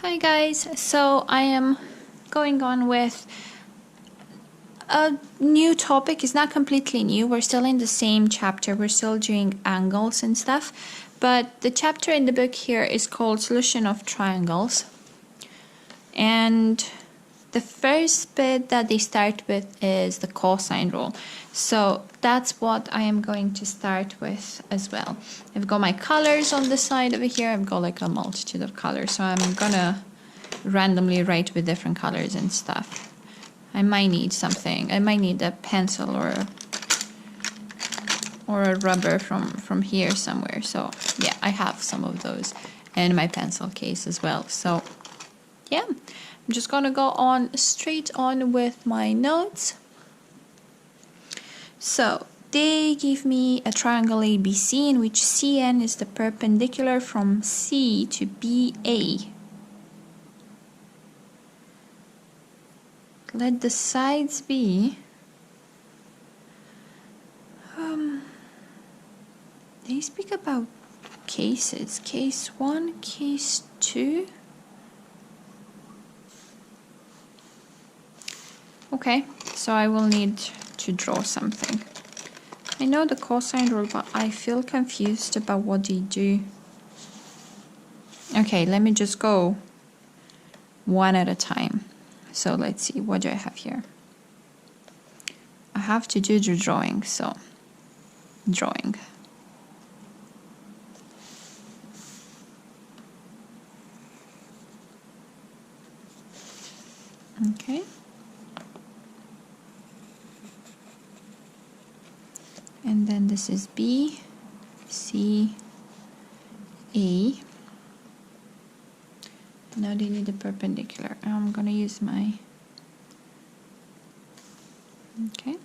Hi guys, so I am going on with a new topic. It's not completely new, we're still in the same chapter, we're still doing angles and stuff, but the chapter in the book here is called Solution of Triangles, and the first bit that they start with is the cosine rule. So that's what I am going to start with as well. I've got my colors on the side over here. I've got like a multitude of colors, so I'm gonna randomly write with different colors and stuff. I might need something. I might need a pencil or a rubber from here somewhere. So yeah, I have some of those in my pencil case as well. So yeah, I'm just gonna go on straight on with my notes. So they give me a triangle ABC in which CN is the perpendicular from C to BA. Let the sides be. They speak about cases. Case 1, case 2. Okay, so I will need to draw something. I know the cosine rule, but I feel confused about what they do. Okay, let me just go one at a time. So let's see, what do I have here? I have to do the drawing, so drawing. Okay. And then this is B, C, A. Now they need a perpendicular. I'm gonna use my, okay.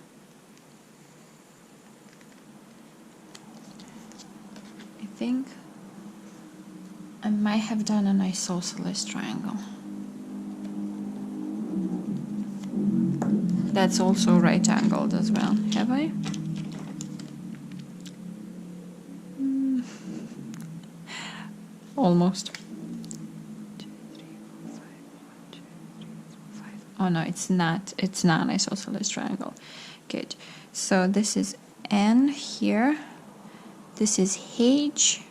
I think I might have done an isosceles triangle. That's also right angled as well, have I? Almost. Oh no, it's not an isosceles triangle. Good. So this is N here. This is H.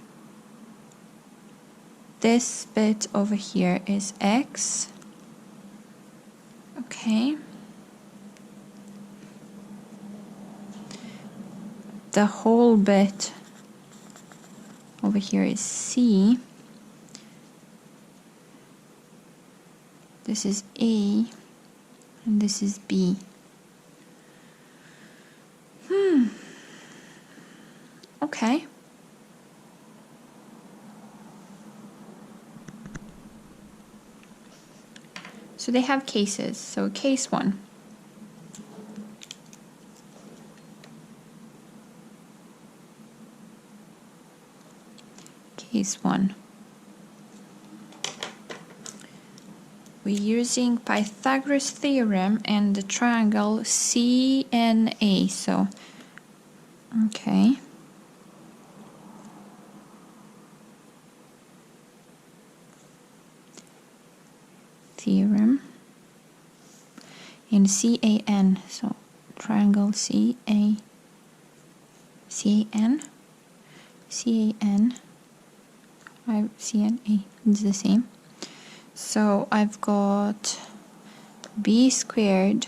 This bit over here is X. Okay. The whole bit over here is C. This is A. And this is B. Okay. So they have cases. So case 1. Case 1. We're using Pythagoras theorem and the triangle CNA. So, okay. Theorem in CAN. So triangle CAN. CNA. It's the same. So I've got B squared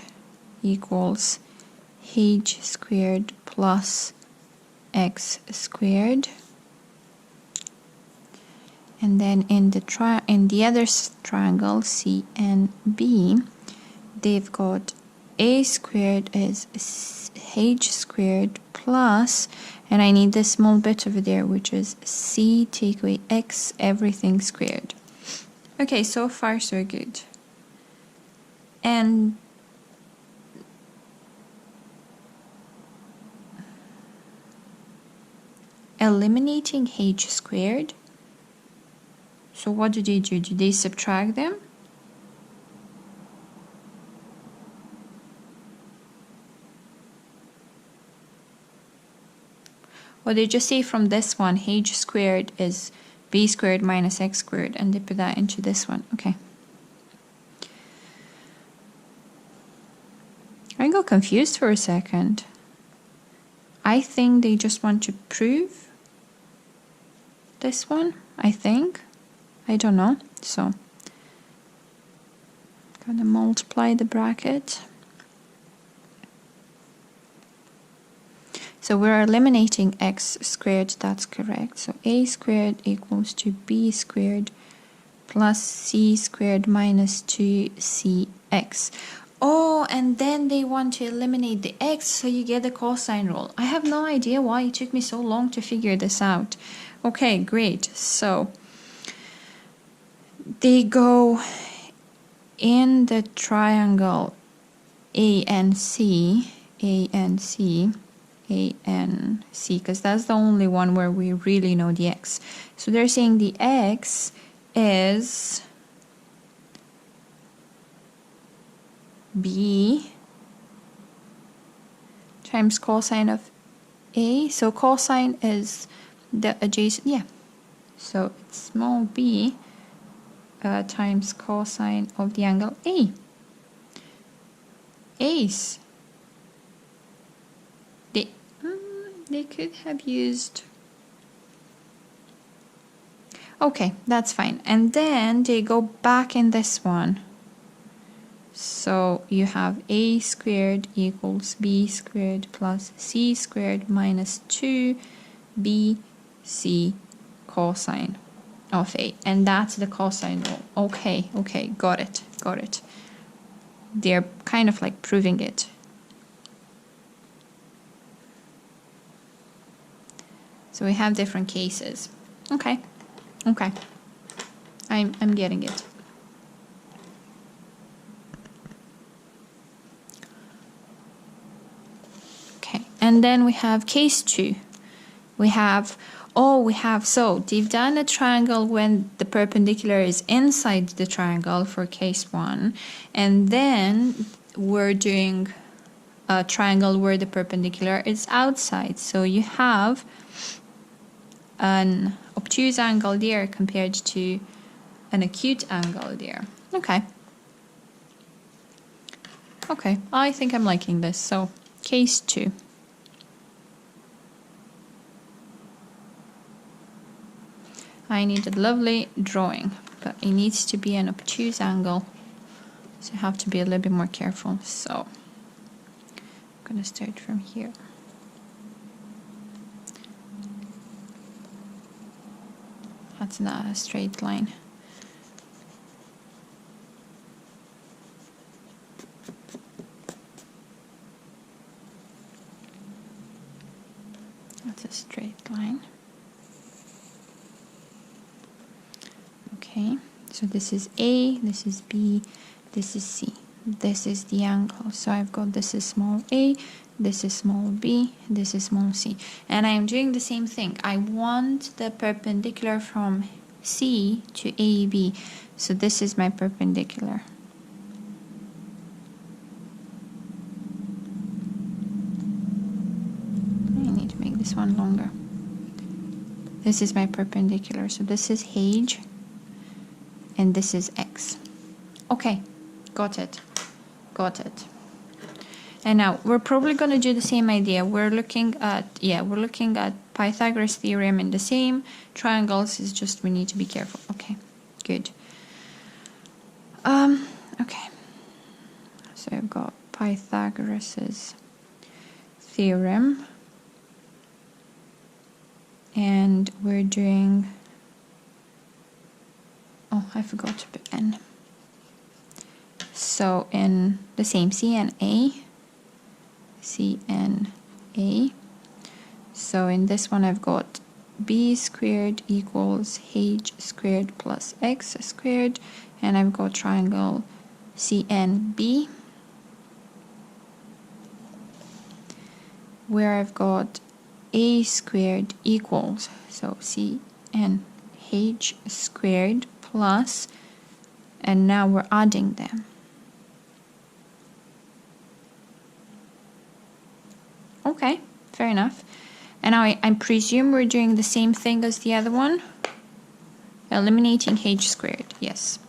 equals H squared plus X squared. And then in the other triangle CNB, they've got A squared is H squared plus, and I need this small bit over there, which is C take away X everything squared. Okay, so far so good. And eliminating H squared. So what do? Do they subtract them? Or they just say from this one, H squared is b squared minus x squared, and they put that into this one. Okay. I got confused for a second. I think they just want to prove this one, I think. I don't know. So, gonna multiply the bracket. So we're eliminating x squared, that's correct. So a squared equals to b squared plus c squared minus 2cx. Oh, and then they want to eliminate the x, so you get the cosine rule. I have no idea why it took me so long to figure this out. Okay, great. So they go in the triangle ANC, because that's the only one where we really know the x. So they're saying the x is b times cosine of a. So cosine is the adjacent, yeah. So it's small b times cosine of the angle A. A's. They could have used... Okay, that's fine. And then they go back in this one. So you have a squared equals b squared plus c squared minus 2bc cosine of a. And that's the cosine rule. Okay, okay, got it. They're kind of like proving it. So we have different cases. Okay. I'm getting it. Okay, and then we have case 2. So they've done a triangle when the perpendicular is inside the triangle for case 1, and then we're doing a triangle where the perpendicular is outside. So you have an obtuse angle there compared to an acute angle there. Okay, I think I'm liking this. So case 2. I need a lovely drawing, but it needs to be an obtuse angle, so you have to be a little bit more careful. So I'm gonna start from here. That's not a straight line. That's a straight line. Okay, so this is A, this is B, this is C. This is the angle. So I've got this is small a, this is small b, this is small c. And I am doing the same thing. I want the perpendicular from C to AB. So this is my perpendicular. I need to make this one longer. This is my perpendicular. So this is H and this is X. Okay, got it. And now we're probably going to do the same idea. We're looking at Pythagoras theorem in the same triangles. It's just we need to be careful. Okay, good. Okay. So I've got Pythagoras's theorem, and we're doing. Oh, I forgot to put n. So in the same CNA. So in this one I've got b squared equals h squared plus x squared, and I've got triangle CNB, where I've got a squared equals, so CNH squared plus, and now we're adding them. Okay, fair enough. And now I presume we're doing the same thing as the other one. Eliminating h squared, yes.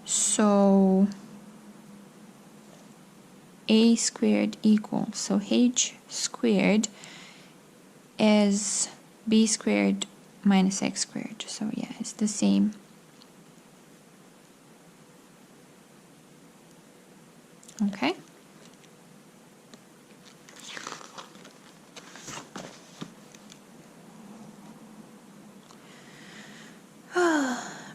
So a squared equals, so h squared is b squared minus x squared. So yeah, it's the same. Okay.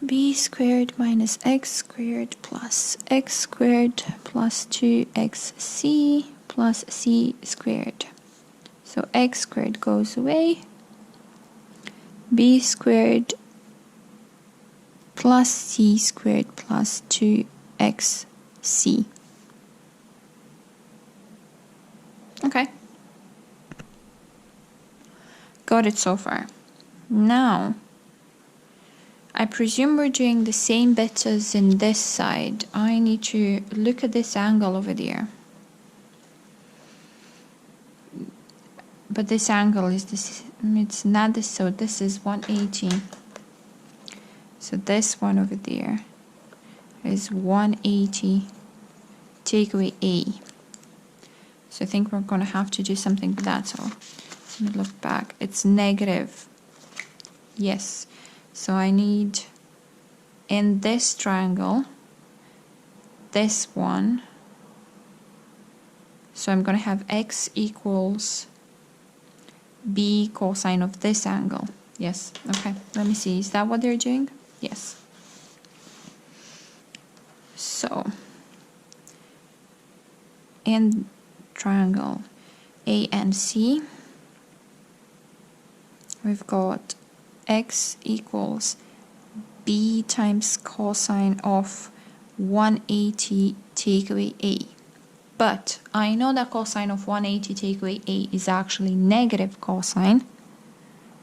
B squared minus x squared plus x squared plus 2xc plus c squared. So x squared goes away. B squared plus c squared plus 2xc. Okay. Got it so far. Now, I presume we're doing the same bit as in this side. I need to look at this angle over there. But this angle is this, it's not this, so this is 180. So this one over there is 180. Take away A. So I think we're going to have to do something with that. So let me look back. It's negative. Yes. So I need, in this triangle, this one. So I'm going to have x equals b cosine of this angle. Yes. Okay. Let me see. Is that what they're doing? Yes. So, in triangle A and C, we've got x equals b times cosine of 180 take away a. But I know that cosine of 180 take away a is actually negative cosine.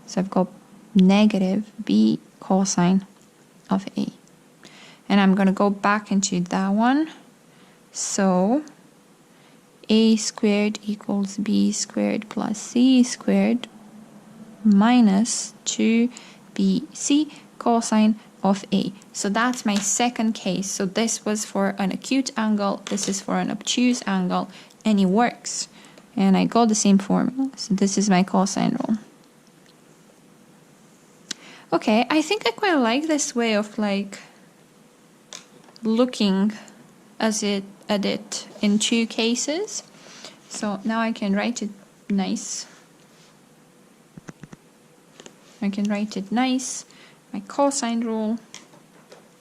So I've got negative b cosine of a. And I'm going to go back into that one. So a squared equals b squared plus c squared minus 2bc cosine of a. So that's my second case. So this was for an acute angle, this is for an obtuse angle, and it works. And I got the same formula. So this is my cosine rule. Okay, I think I quite like this way of like looking at it in two cases. So now I can write it nice. I can write it nice. My cosine rule.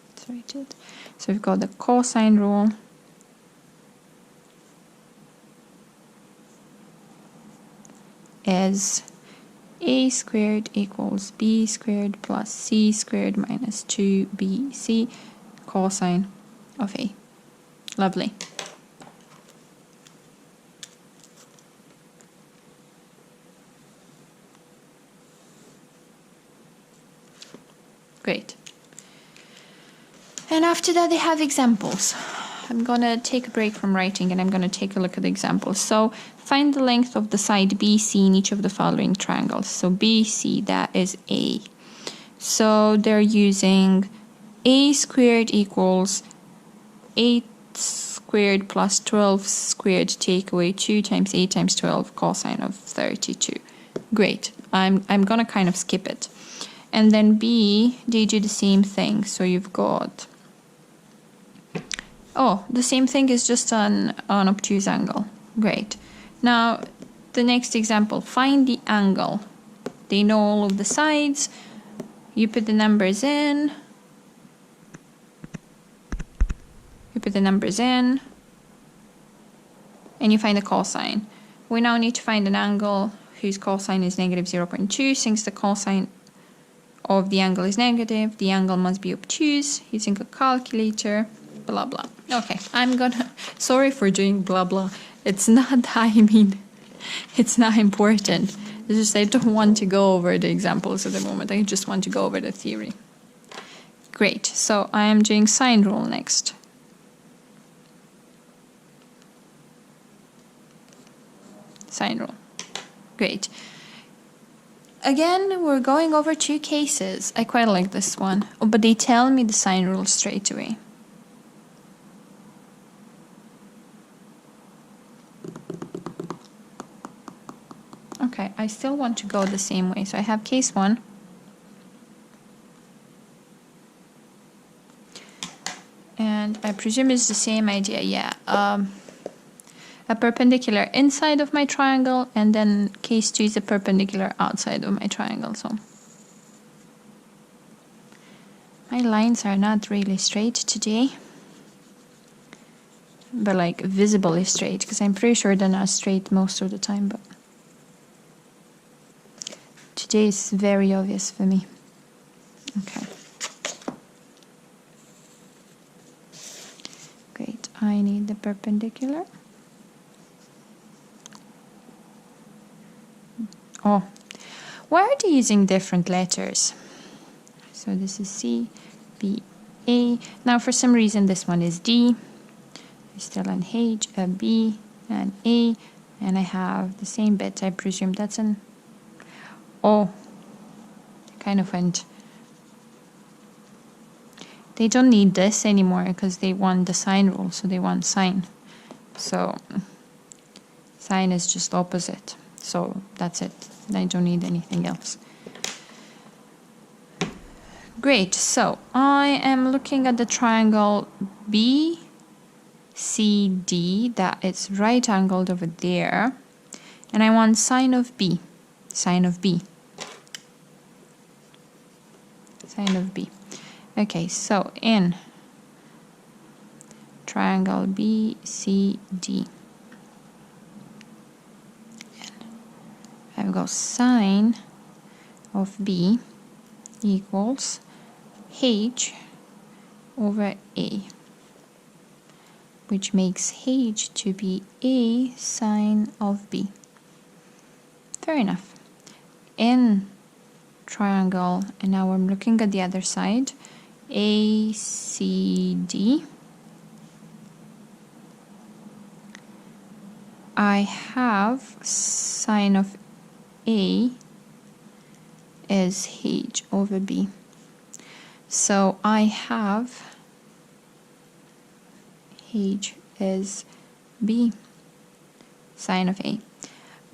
Let's write it. So we've got the cosine rule is a squared equals b squared plus c squared minus 2bc cosine of a. Lovely. Great. And after that they have examples. I'm gonna take a break from writing and I'm gonna take a look at the examples. So find the length of the side BC in each of the following triangles. So BC, that is A. So they're using a squared equals 8 squared plus 12 squared take away 2 times 8 times 12 cosine of 32. Great. I'm gonna kind of skip it. And then B, they do the same thing. So you've got, oh, the same thing is just an obtuse angle. Great. Now, the next example, find the angle. They know all of the sides. You put the numbers in. You put the numbers in. And you find the cosine. We now need to find an angle whose cosine is negative 0.2. Since the cosine of the angle is negative, the angle must be obtuse using a calculator, blah blah. Okay, I'm gonna, sorry for doing blah blah. It's not that, I mean, it's not important. It's just I don't want to go over the examples at the moment. I just want to go over the theory. Great, so I am doing sine rule next. Sine rule. Great. again, we're going over two cases. I quite like this one. Oh, but they tell me the sine rule straight away. Okay, I still want to go the same way. So I have case 1. And I presume it's the same idea, yeah. A perpendicular inside of my triangle, and then case 2 is a perpendicular outside of my triangle. So my lines are not really straight today, but like visibly straight, because I'm pretty sure they're not straight most of the time, but today is very obvious for me. Okay. Great, I need the perpendicular. Oh, why are they using different letters? So this is C, B, A. Now for some reason this one is D. There's still an H, a B, an A, and I have the same bit. I presume that's an O. Kind of went. They don't need this anymore because they want the sine rule, so they want sine. So sine is just opposite. So that's it. I don't need anything else. Great. So I am looking at the triangle BCD that is right angled over there, and I want sine of B. Sine of B. Sine of B. Okay, so in triangle BCD, I've got sine of B equals H over A, which makes H to be A sine of B. Fair enough. In triangle, and now I'm looking at the other side, ACD, I have sine of A is H over B. So I have H is B sine of A.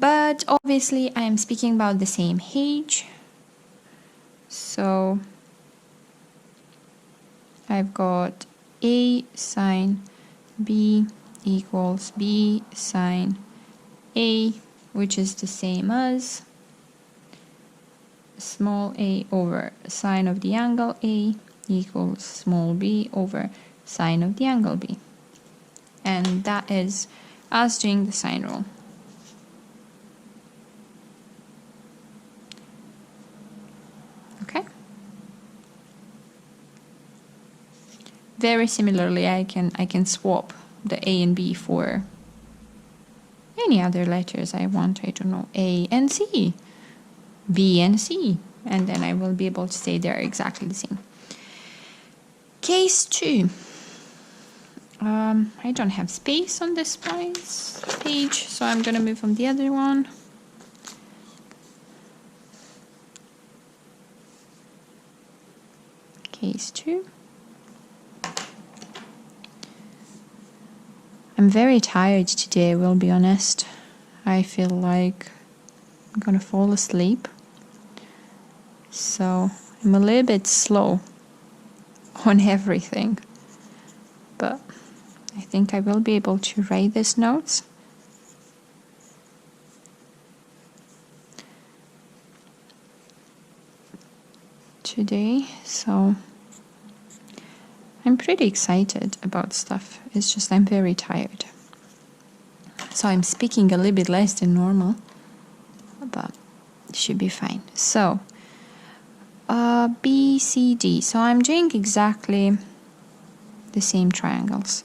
But obviously I am speaking about the same H. So I've got A sine B equals B sine A, which is the same as small a over sine of the angle A equals small b over sine of the angle B. And that is us doing the sine rule. Okay. Very similarly, I can swap the A and B for any other letters I want. I don't know, A and C, B and C, and then I will be able to say they're exactly the same. Case 2. I don't have space on this page, so I'm going to move on the other one. Case 2. I'm very tired today, I will be honest. I feel like I'm going to fall asleep. So I'm a little bit slow on everything. But I think I will be able to write these notes. Today, so I'm pretty excited about stuff. It's just I'm very tired. So I'm speaking a little bit less than normal, but it should be fine. So B, C, D. So I'm doing exactly the same triangles.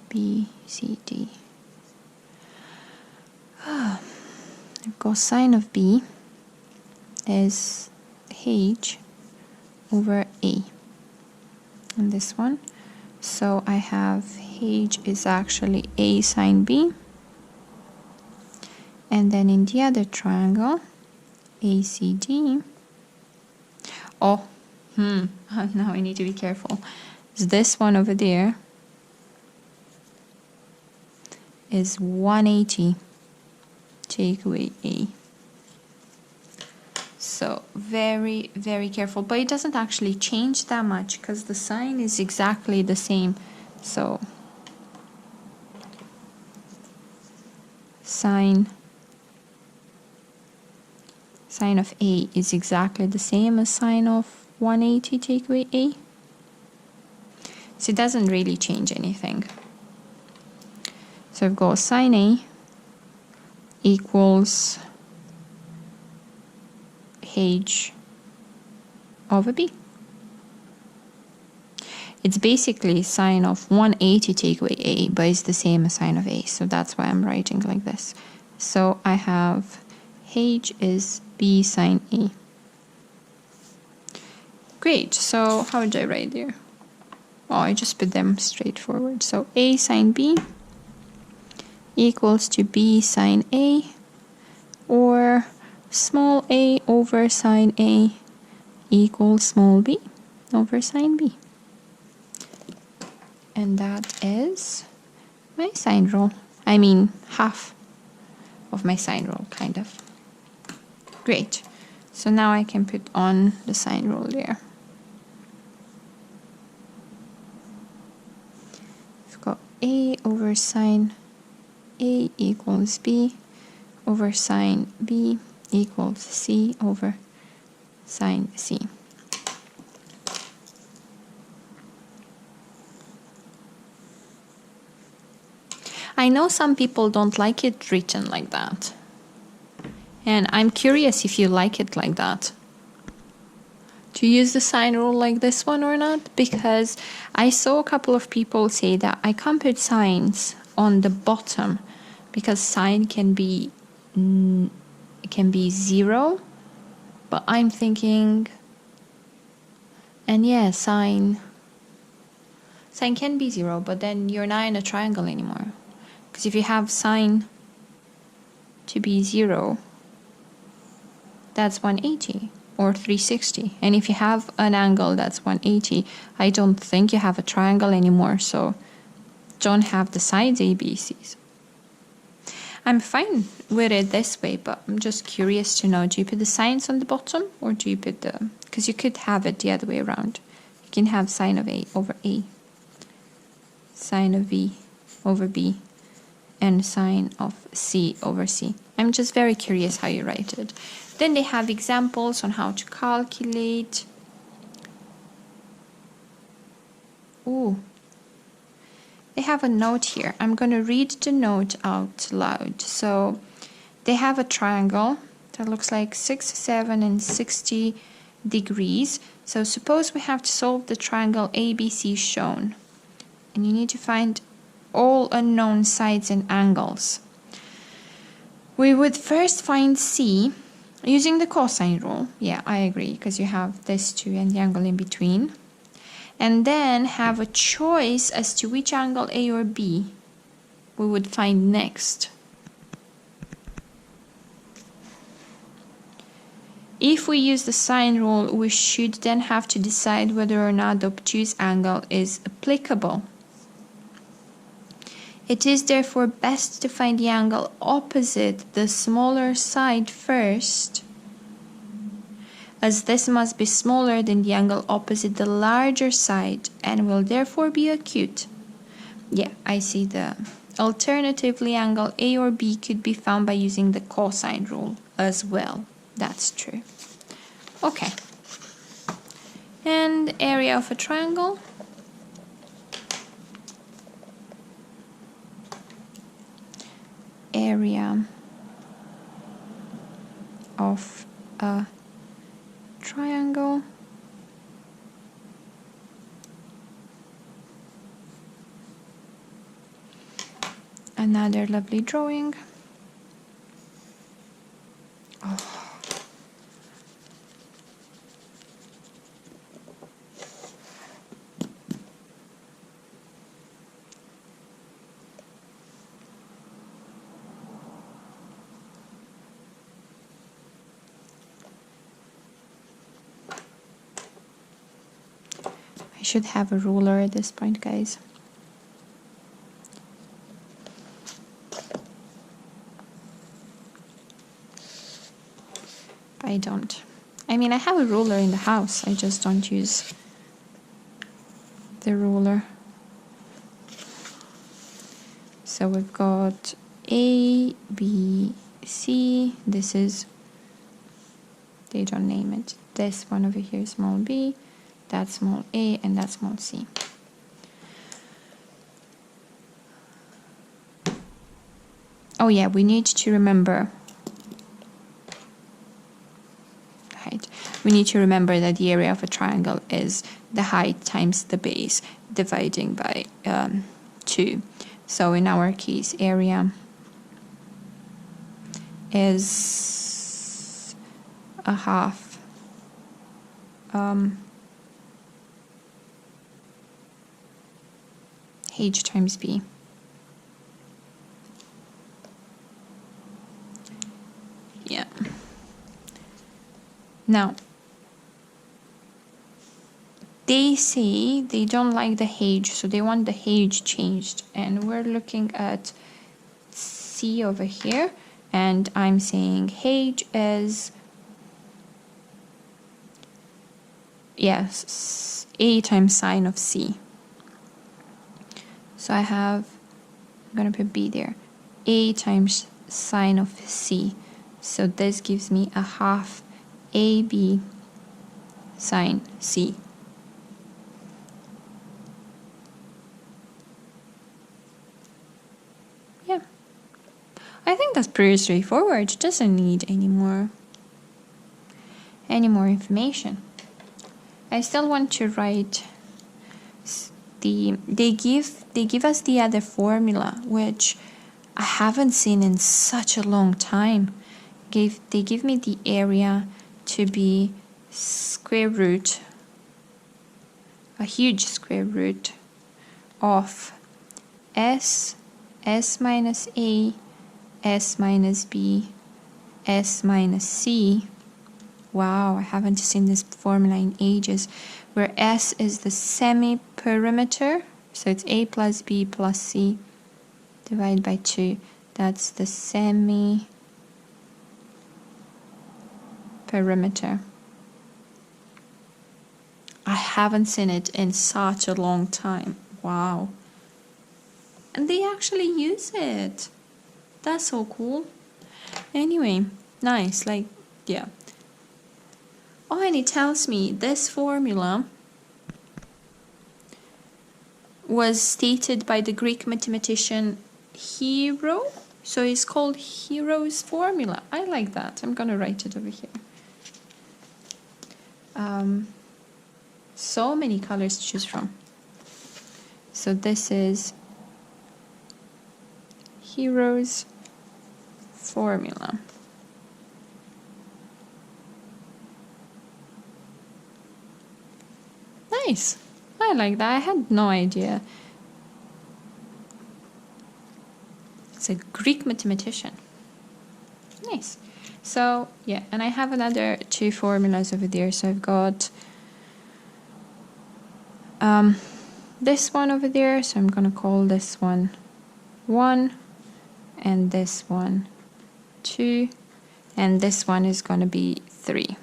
B, C, D. Cosine of B is H over A. And this one, So I have H is actually A sine B. And then in the other triangle, ACD. Oh, now I need to be careful. This one over there is 180. Take away A. So very, very careful. But it doesn't actually change that much because the sign is exactly the same. So sine of A is exactly the same as sine of 180 take away A. So it doesn't really change anything. So I've got sine A equals H over B. It's basically sine of 180 take away A, but it's the same as sine of A. So that's why I'm writing like this. So I have H is B sine A. Great, so how would I write there? Oh, I just put them straight forward. So A sine B equals to B sine A, or small a over sine A equals small b over sine B. And that is my sine rule. I mean, half of my sine rule, kind of. Great. So now I can put on the sine rule there. We've got A over sine A equals B over sine B equals C over sine C. I know some people don't like it written like that. And I'm curious if you like it like that. To use the sine rule like this one or not, because I saw a couple of people say that I can't put signs on the bottom because sine can be 0, but I'm thinking, and yeah, sine can be 0, but then you're not in a triangle anymore. Because if you have sine to be 0, that's 180 or 360. And if you have an angle that's 180, I don't think you have a triangle anymore, so don't have the sides ABCs. I'm fine with it this way, but I'm just curious to know, do you put the signs on the bottom or do you put the, because you could have it the other way around. You can have sine of A over A, sine of B over B, and sine of C over C. I'm just very curious how you write it. Then they have examples on how to calculate. Ooh. They have a note here. I'm going to read the note out loud. So they have a triangle that looks like 6, 7, and 60 degrees. So suppose we have to solve the triangle ABC shown. And you need to find all unknown sides and angles. We would first find C using the cosine rule. Yeah, I agree, because you have this 2 and the angle in between. And then have a choice as to which angle A or B we would find next. If we use the sine rule, we should then have to decide whether or not the obtuse angle is applicable. It is therefore best to find the angle opposite the smaller side first, as this must be smaller than the angle opposite the larger side and will therefore be acute. Yeah, I see the. Alternatively, angle A or B could be found by using the cosine rule as well. That's true. Okay. And area of a triangle. Area of a triangle. Another lovely drawing. Oh. I should have a ruler at this point, guys. I don't. I mean, I have a ruler in the house. I just don't use the ruler. So we've got A, B, C. This is, they don't name it. This one over here is small b, that's small a, and that's small c. Oh yeah, we need to remember height. We need to remember that the area of a triangle is the height times the base dividing by 2. So in our case, area is a half h times b. Yeah. Now, they say they don't like the h, so they want the h changed. And we're looking at c over here, and I'm saying h is, yes, a times sine of c. So I have, I'm going to put b there, a times sine of c. So this gives me a half ab sine c. Yeah, I think that's pretty straightforward. It doesn't need any more information. I still want to write they give us the other formula, which I haven't seen in such a long time. They give me the area to be square root, a huge square root of s minus a, s minus b, s minus c. Wow, I haven't seen this formula in ages, where s is the semi-perimeter, so it's a plus b plus c divided by 2. That's the semi-perimeter. I haven't seen it in such a long time. Wow. And they actually use it. That's so cool. Anyway, nice, like, yeah. Oh, and it tells me this formula was stated by the Greek mathematician Hero. So it's called Hero's formula. I like that. I'm going to write it over here. So many colors to choose from. So this is Hero's formula. Nice. I like that. I had no idea. It's a Greek mathematician. Nice. So, yeah, and I have another 2 formulas over there. So I've got this one over there. So I'm going to call this one 1, and this one 2, and this one is going to be 3.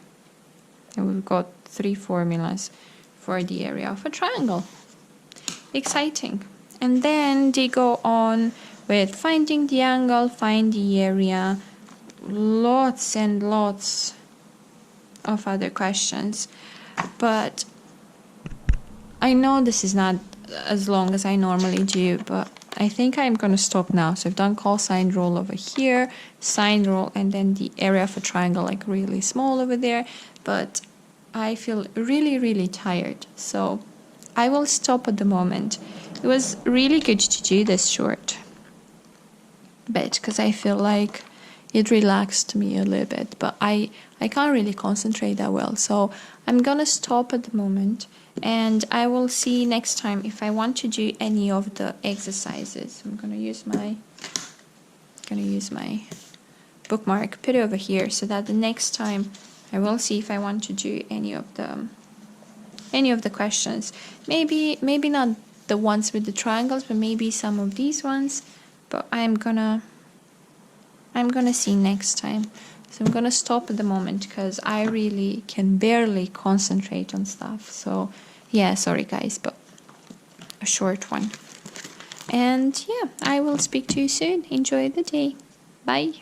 And we've got 3 formulas for the area of a triangle. Exciting. And then they go on with finding the angle, find the area, lots and lots of other questions. But I know this is not as long as I normally do, but I think I'm going to stop now. So I've done cosine rule over here, sine rule, and then the area of a triangle, like really small over there. But I feel really, really tired. So I will stop at the moment. It was really good to do this short bit because I feel like it relaxed me a little bit, but I can't really concentrate that well. So I'm going to stop at the moment, and I will see next time if I want to do any of the exercises. I'm going to use my bookmark, put it over here so that the next time I will see if I want to do any of the any of the questions. Maybe not the ones with the triangles, but maybe some of these ones. But I'm gonna see next time. So I'm gonna stop at the moment because I really can barely concentrate on stuff. So yeah, sorry guys, but a short one. And yeah, I will speak to you soon. Enjoy the day. Bye.